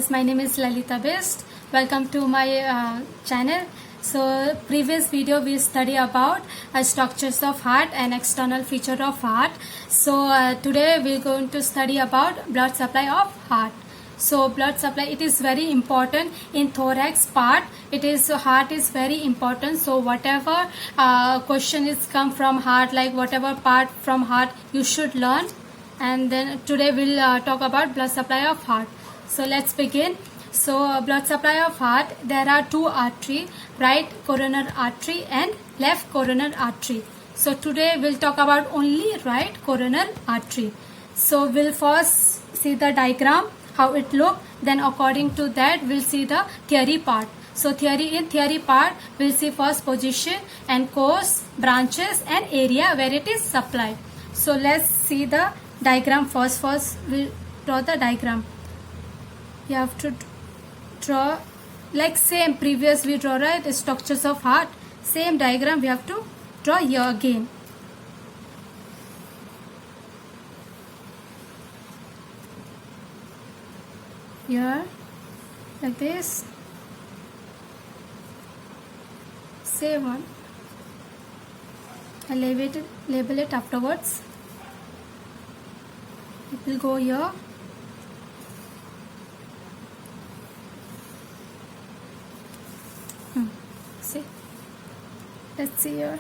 guys, my name is Lalita Best. Welcome to my channel. So previous video we study about structures of heart and external feature of heart. So today we are going to study about blood supply of heart. So blood supply, it is very important in thorax part. Heart is very important. So whatever question is come from heart, like whatever part from heart you should learn. And then today we'll talk about blood supply of heart. So let's begin. So blood supply of heart, there are two arteries, right coronary artery and left coronary artery. So today we'll talk about only right coronary artery. So we'll first see the diagram, how it look, then according to that we'll see the theory part. So in theory part we'll see first position and course, branches and area where it is supplied. So let's see the diagram first. We'll draw the diagram. You have to draw like same previous we draw, right, the structures of heart. Same diagram we have to draw here again. Here like this. Same one. I'll label it afterwards. It will go here. See, let's see here.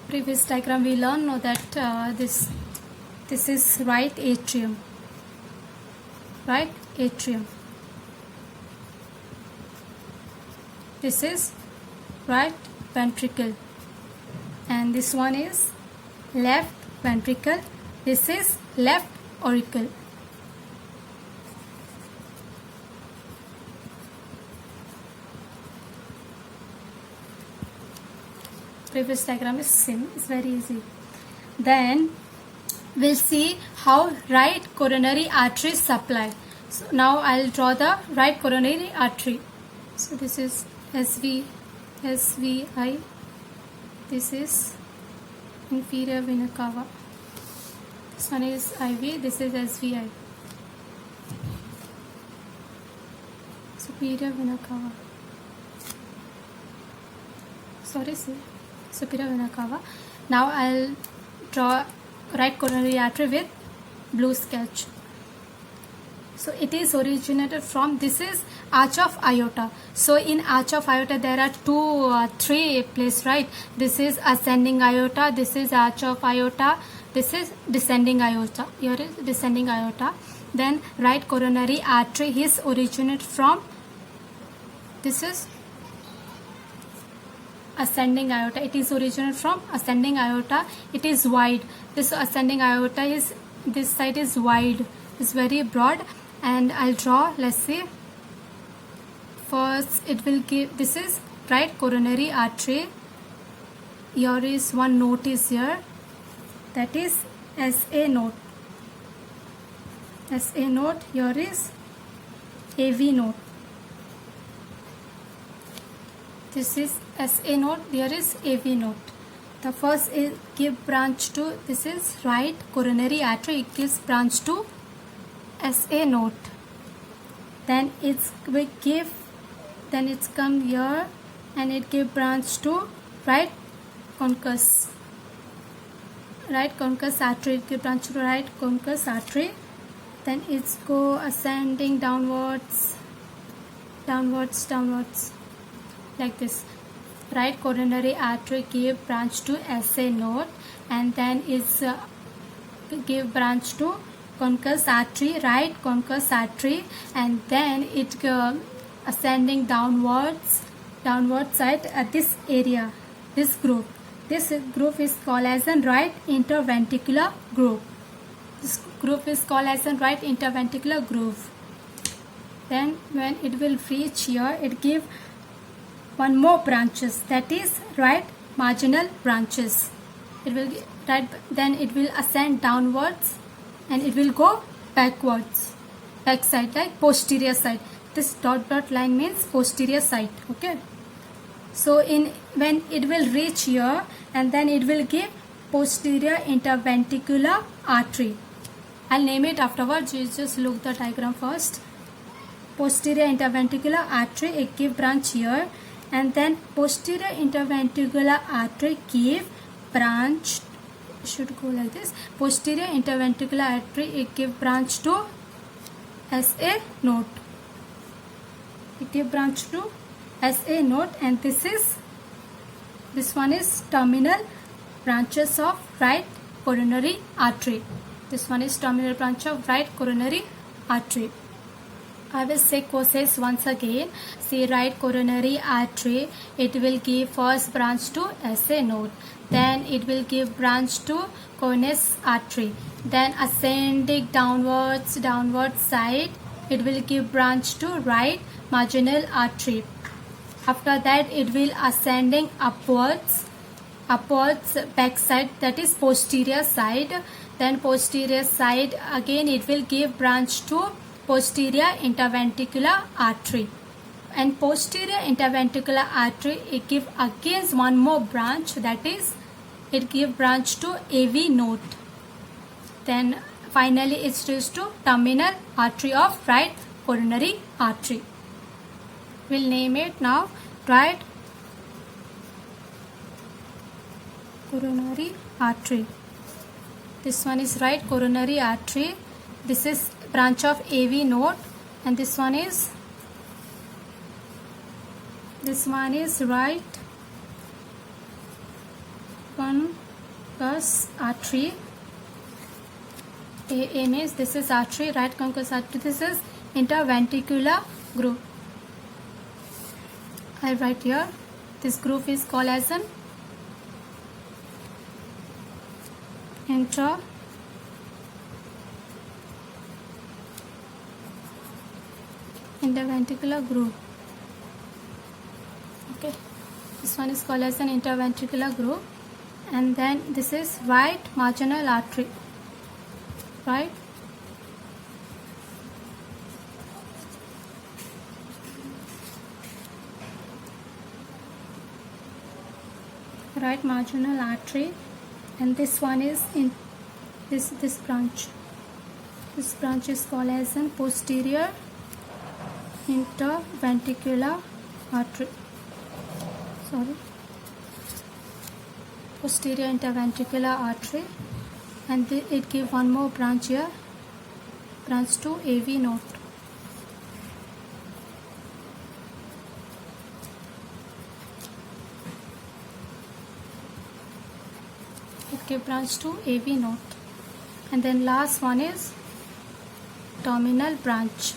Previous diagram we learned know that this is right atrium. Right atrium. This is right ventricle. And this one is left ventricle. This is left auricle. Previous diagram is same. It's very easy. Then we'll see how right coronary artery is supplied. So now I'll draw the right coronary artery. So this is SVI. This is inferior vena cava. This one is IV. This is SVI. Superior vena cava. Superior vena cava. Now I'll draw right coronary artery with blue sketch. So it is originated from, this is arch of aorta. So in arch of aorta there are three places, right? This is ascending aorta, this is arch of aorta, this is descending aorta. Here is descending aorta. Then right coronary artery is originated from, this is ascending aorta. It is originated from ascending aorta. It is wide. This ascending aorta is, this side is wide. It's very broad. And I'll draw, let's see. First it will give, this is right coronary artery. Here is one note is here. That is SA note. SA note. Here is AV note. This is SA note. Here is AV note. The first is give branch to, this is right coronary artery. It gives branch to SA note. Then it's we give, then it's come here and it give branch to right concus. Right concus artery. It give branch to right concus artery. Then it's go ascending downwards, like this. Right coronary artery give branch to SA node, and then it's give branch to concus artery, right concus artery, and then it ascending downward side at this area, this groove. This groove is called as a right interventricular groove. This groove is called as a right interventricular groove. Then when it will reach here, it give one more branches, that is right marginal branches. It will right, then it will ascend downwards and it will go backwards, back side, like posterior side. This dot line means posterior side. Okay. So when it will reach here and then it will give posterior interventricular artery. I'll name it afterwards. You just look the diagram first. Posterior interventricular artery, it give branch here, and then posterior interventricular artery give branch, should go like this. Posterior interventricular artery, it give branch to SA node. It give branch to SA node, and this one is terminal branches of right coronary artery. This one is terminal branch of right coronary artery. I will say causes once again. See, right coronary artery, it will give first branch to SA node. Then it will give branch to coronary artery. Then ascending downward side, it will give branch to right marginal artery. After that, it will ascending upwards back side, that is posterior side. Then posterior side again, it will give branch to posterior interventricular artery, and posterior interventricular artery, it give again one more branch, that is it give branch to AV node. Then finally it reaches to terminal artery of right coronary artery. We'll name it now right coronary artery. This one is right coronary artery. This is branch of AV node, and this one is right concus artery. A means this is artery, right concus artery. This is interventricular groove. I write here. This groove is called as an interventricular groove. Okay, this one is called as an interventricular groove, and then this is right marginal artery. Right marginal artery, and this one is in this branch. This branch is called as an posterior interventricular artery. Posterior interventricular artery, and it give one more branch here, branch to AV node. It give branch to AV node, and then last one is terminal branch.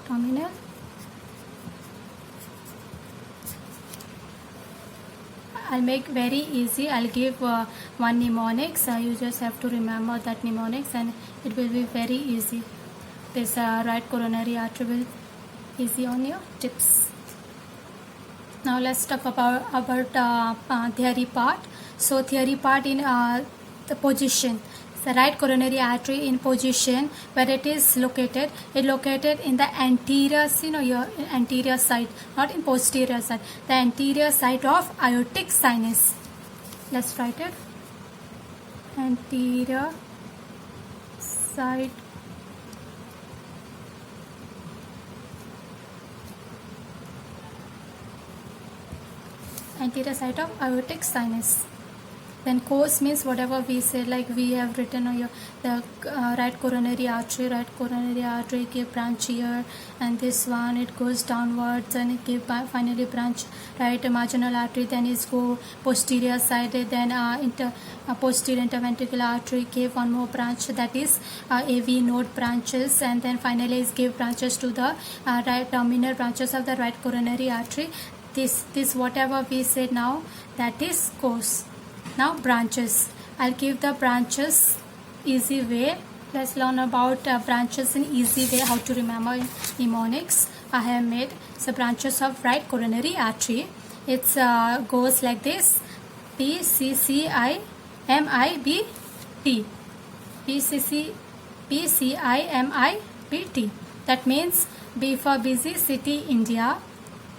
Terminal I'll make very easy. I'll give one mnemonics. You just have to remember that mnemonics, and it will be very easy. This right coronary artery will easy on your tips. Now let's talk about theory part. So theory part in the position. The right coronary artery in position where it is located. It located in the anterior, your anterior side, not in posterior side. The anterior side of aortic sinus. Let's write it. Anterior side of aortic sinus. Then course means whatever we said, like we have written on the right coronary artery give branch here, and this one it goes downwards and it give finally branch right marginal artery, then it go posterior side, then posterior interventricular artery give one more branch, that is AV node branches, and then finally it give branches to the right terminal branches of the right coronary artery. This whatever we said now, that is course. Now branches. I'll give the branches easy way. Let's learn about branches in easy way, how to remember mnemonics. I have made the branches of right coronary artery. It goes like this: P C C I M I B T. P C I M I B T. That means B for busy city India.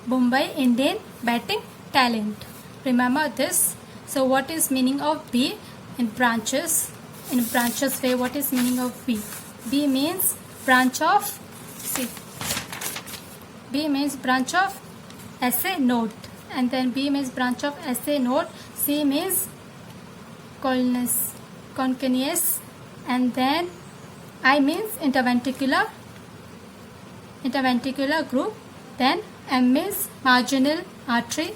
Mumbai Indian batting talent. Remember this. So what is meaning of B in branches? In branches way, what is meaning of B? B means branch of C. B means branch of essay note, and then B means branch of essay note. C means concaneus, and then I means interventricular group. Then M means marginal artery.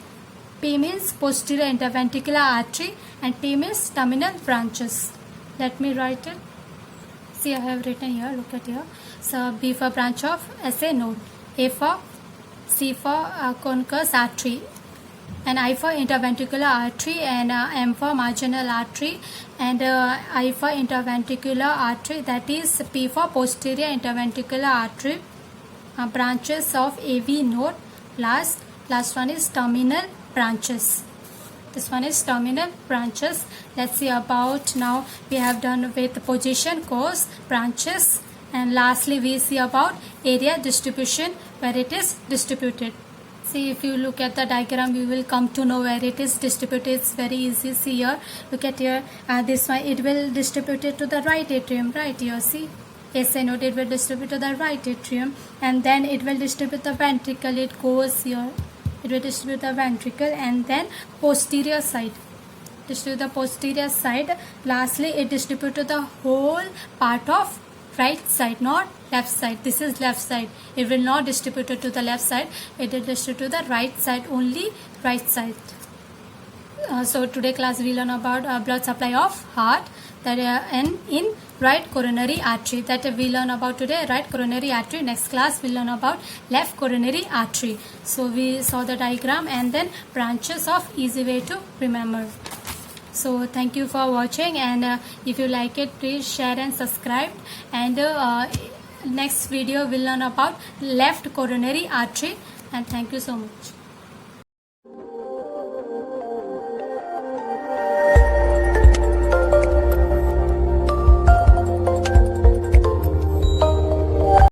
P means posterior interventricular artery, and T means terminal branches. Let me write it. See, I have written here. Look at here. So B for branch of essay node, C for concus artery, and I for interventricular artery, and M for marginal artery, and I for interventricular artery, that is P for posterior interventricular artery. Branches of AV node. Last one is terminal branches. This one is terminal branches. Let's see about, now we have done with position, course, branches, and lastly we see about area distribution, where it is distributed. See, if you look at the diagram, you will come to know where it is distributed. It's very easy. See here, look at here, this one, it will distribute it to the right atrium, right here. See, essay node, it will distribute to the right atrium, and then it will distribute the ventricle. It goes here, it will distribute the ventricle, and then posterior side, distribute the posterior side. Lastly, it distribute to the whole part of right side, not left side. This is left side. It will not distribute it to the left side. It will distribute to the right side, only right side. So today class we learn about blood supply of heart, that and in right coronary artery, that we learn about today, right coronary artery. Next class we learn about left coronary artery. So we saw the diagram and then branches of easy way to remember. So thank you for watching, and if you like it, please share and subscribe. And next video we'll learn about left coronary artery. And thank you so much.